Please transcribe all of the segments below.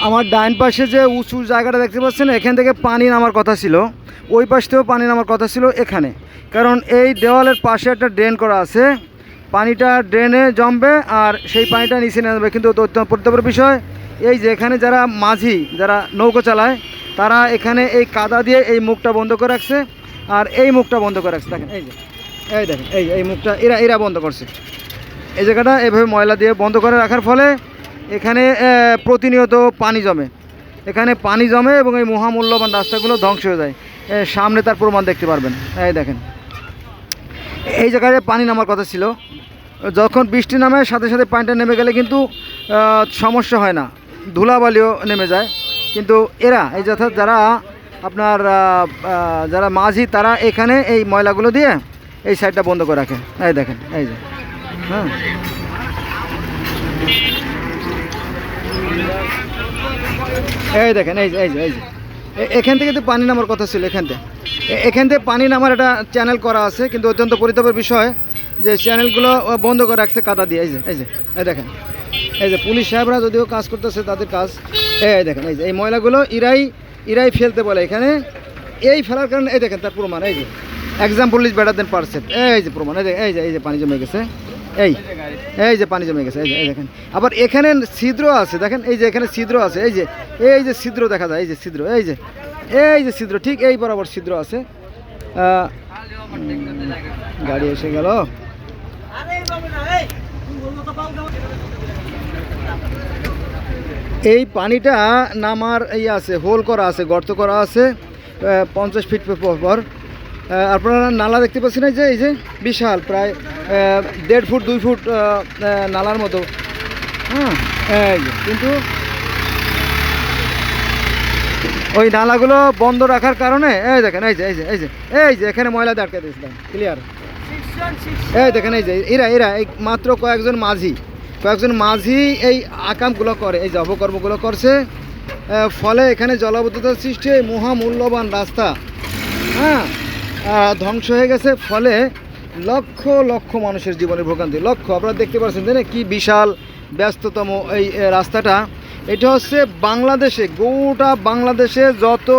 আমার ডাইন পাশে যে উঁচু জায়গাটা দেখতে পাচ্ছেন, এখান থেকে পানি নামার কথা ছিল, ওই পাশ থেকেও পানি নামার কথা ছিল এখানে। কারণ এই দেওয়ালের পাশে একটা ড্রেন করা আছে, পানিটা ড্রেনে জমবে আর সেই পানিটা নিচে নেমে। কিন্তু পরিতাপের বিষয় এই যে এখানে যারা মাঝি, যারা নৌকো চালায়, তারা এখানে এই কাদা দিয়ে এই মুখটা বন্ধ করে রাখছে আর এই মুখটা বন্ধ করে রাখছে। দেখেন এই যে, এই দেখেন এই মুখটা এরা বন্ধ করছে। এই জায়গাটা এভাবে ময়লা দিয়ে বন্ধ করে রাখার ফলে এখানে প্রতিনিয়ত পানি জমে, এখানে পানি জমে এবং এই মহামূল্যবান রাস্তাগুলো ধ্বংস হয়ে যায়। সামনে তার প্রমাণ দেখতে পারবেন। এই দেখেন, এই জায়গায় পানি নামার কথা ছিল, যখন বৃষ্টি নামে সাথে সাথে পানিটা নেমে গেলে কিন্তু সমস্যা হয় না, ধুলাবালিও নেমে যায়। কিন্তু এরা এই যারা আপনার যারা মাঝি, তারা এখানে এই ময়লাগুলো দিয়ে এই সাইডটা বন্ধ করে রাখে। এই দেখেন এই যে, হ্যাঁ এই দেখেন এই যে এখান থেকে তো পানি নামার কথা ছিল, এখান থেকে পানি নামার একটা চ্যানেল করা আছে, কিন্তু অত্যন্ত পরিতাপের বিষয় যে চ্যানেলগুলো বন্ধ করে রাখছে কাদা দিয়ে। এই দেখেন এই যে পুলিশ সাহেবরা যদিও কাজ করতেছে তাদের কাজ। এই দেখেন এই যে এই ময়লাগুলো ইরাই ফেলতে বলে এখানে, এই ফেলার কারণে এই দেখেন তার প্রমাণ। এই যে example is better then percept. এই যে প্রমাণ, এই যে পানি জমে গেছে, এই যে পানি জমে গেছে। এই দেখেন, আবার এখানে ছিদ্র আছে, দেখেন এই যে এখানে ছিদ্র আছে, এই যে ছিদ্র দেখা যায়, এই যে ছিদ্র, এই যে ছিদ্র, ঠিক এই বরাবর ছিদ্র আছে। গাড়ি এসে গেল। এই পানিটা নামার আছে, হোল করা আছে, গর্ত করা আছে 50 ফিট পর। আপনারা নালা দেখতে পাচ্ছেন, এই যে বিশাল, প্রায় 1.5 ফুট 2 ফুট নালার মতো। হ্যাঁ, কিন্তু ওই নালাগুলো বন্ধ রাখার কারণে এই দেখেন এই যে এখানে ময়লা দিয়ে আটকে দিয়েছিলাম, ক্লিয়ার। এই দেখেন এই যে এরা এই মাত্র কয়েকজন মাঝি এই আকামগুলো করে, এই যে অপকর্মগুলো করছে। ফলে এখানে জলাবদ্ধতার সৃষ্টি, মহামূল্যবান রাস্তা ধ্বংস হয়ে গেছে। ফলে লক্ষ লক্ষ মানুষের জীবনে ভোগান্তি, আপনারা দেখতে পাচ্ছেন তাই না, কি বিশাল ব্যস্ততম এই রাস্তাটা। এটা হচ্ছে বাংলাদেশে, গোটা বাংলাদেশে যত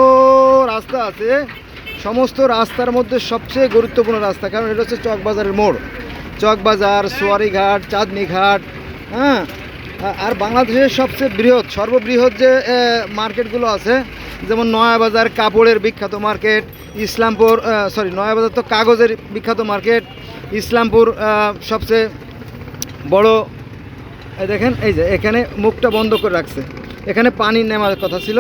রাস্তা আছে সমস্ত রাস্তার মধ্যে সবচেয়ে গুরুত্বপূর্ণ রাস্তা। কারণ এটা হচ্ছে চকবাজারের মোড়, চকবাজার, সোয়ারিঘাট, চাঁদনীঘাট। আর বাংলাদেশের সবচেয়ে সর্ববৃহৎ যে মার্কেটগুলো আছে, যেমন নয়াবাজার কাপড়ের বিখ্যাত মার্কেট, ইসলামপুর নয়াবাজার তো কাগজের বিখ্যাত মার্কেট, ইসলামপুর সবচেয়ে বড়। দেখেন এই যে এখানে মুখটা বন্ধ করে রাখছে, এখানে পানি নেওয়ার কথা ছিল।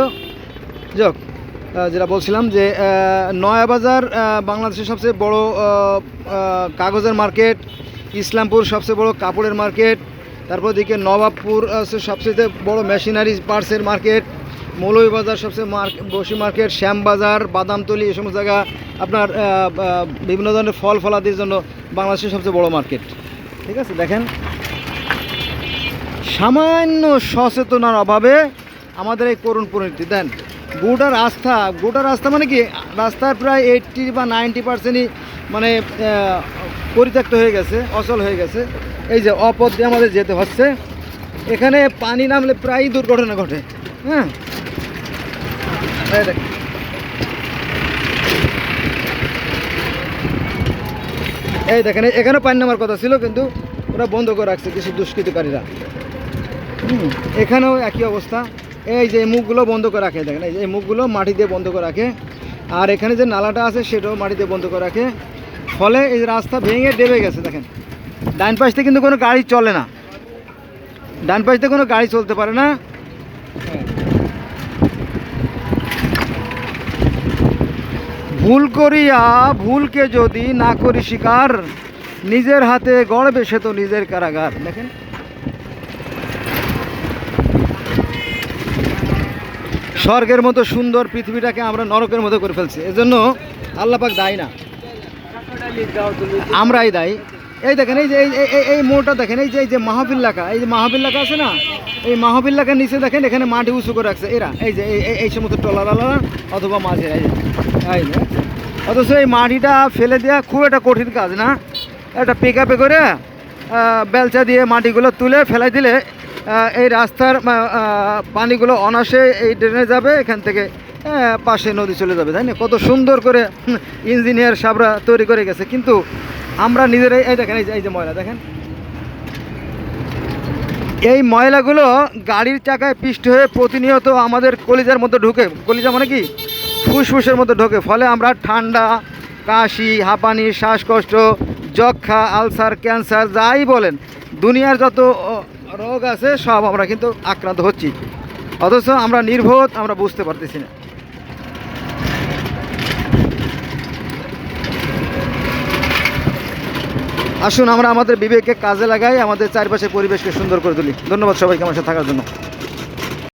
যেটা বলছিলাম যে নয়াবাজার বাংলাদেশের সবচেয়ে বড় কাগজের মার্কেট, ইসলামপুর সবচেয়ে বড় কাপড়ের মার্কেট, তারপর দিকে নবাবপুর সবচেয়ে বড় মেশিনারি পার্টসের মার্কেট, মৌলভীবাজার সবচেয়ে বসি মার্কেট, শ্যামবাজার, বাদামতলি, এই সমস্ত জায়গা আপনার বিভিন্ন ধরনের ফলাদির জন্য বাংলাদেশের সবচেয়ে বড় মার্কেট। ঠিক আছে, দেখেন সামান্য সচেতনার অভাবে আমাদের এই করুণ পরিণতি। দেন গোটা রাস্তা মানে কি, রাস্তার প্রায় 80 বা 90% মানে পরিত্যক্ত হয়ে গেছে, অচল হয়ে গেছে। এই যে অপথ দিয়ে আমাদের যেতে হচ্ছে, এখানে পানি নামলে প্রায়ই দুর্ঘটনা ঘটে। এই দেখেন এখানে পানি নামার কথা ছিল, কিন্তু ওরা বন্ধ করে রাখছে কিছু দুষ্কৃতকারীরা। এখানেও একই অবস্থা, এই যে মুখগুলো বন্ধ করে রাখে। দেখেন এই মুখগুলো মাটি দিয়ে বন্ধ করে রাখে, আর এখানে যে নালাটা আছে সেটাও মাটি দিয়ে বন্ধ করে রাখে। ফলে এই রাস্তা ভেঙে ডেবে গেছে। দেখেন ডান পাশ থেকে কিন্তু কোনো গাড়ি চলে না, ডান পাশ থেকে কোনো গাড়ি চলতে পারে না। ভুলকে যদি না করি স্বীকার, নিজের হাতে গড়বে সে তো নিজের কারাগার। দেখেন স্বর্গের মতো সুন্দর পৃথিবীটাকে আমরা নরকের মতো করে ফেলছি। এজন্য আল্লাহ পাক দায়ী না, আমরাই দায়ী। এই দেখেন এই যে এই মোড়টা দেখেন, এই যে মাহফিল লেখা, এই যে মাহফিল লেখা আছে না, এই মাহফিল লেখার নিচে দেখেন এখানে মাটি উঁচু করে রাখছে এরা। এই যে এই সমস্ত টলালালা অথবা মাঝে অথচ এই মাটিটা ফেলে দেওয়া খুব একটা কঠিন কাজ না। একটা পিকআপে করে বেলচা দিয়ে মাটিগুলো তুলে ফেলাই দিলে এই রাস্তার পানিগুলো অনাসে এই ড্রেনে যাবে, এখান থেকে পাশে নদী চলে যাবে, তাই না? কত সুন্দর করে ইঞ্জিনিয়ার সাবরা তৈরি করে গেছে, কিন্তু আমরা নিজেরাই এই দেখেন, এই যে ময়লা দেখেন, এই ময়লাগুলো গাড়ির চাকায় পিষ্ট হয়ে প্রতিনিয়ত আমাদের কলিজার মধ্যে ঢুকে, কলিজা মানে কি ফুসফুসের মধ্যে ঢোকে, ফলে আমরা ঠান্ডা, কাশি, হাঁপানি, শ্বাসকষ্ট, যক্ষা, আলসার, ক্যান্সার যাই বলেন, দুনিয়ার যত রোগ আছে সব আমরা কিন্তু আক্রান্ত হচ্ছি, অথচ আমরা নির্বোধ, আমরা বুঝতে পারতেছি না। আসুন আমরা আমাদের বিবেককে কাজে লাগাই, আমাদের চারপাশের পরিবেশকে সুন্দর করে তুলি। ধন্যবাদ সবাইকে আমার সাথে থাকার জন্য।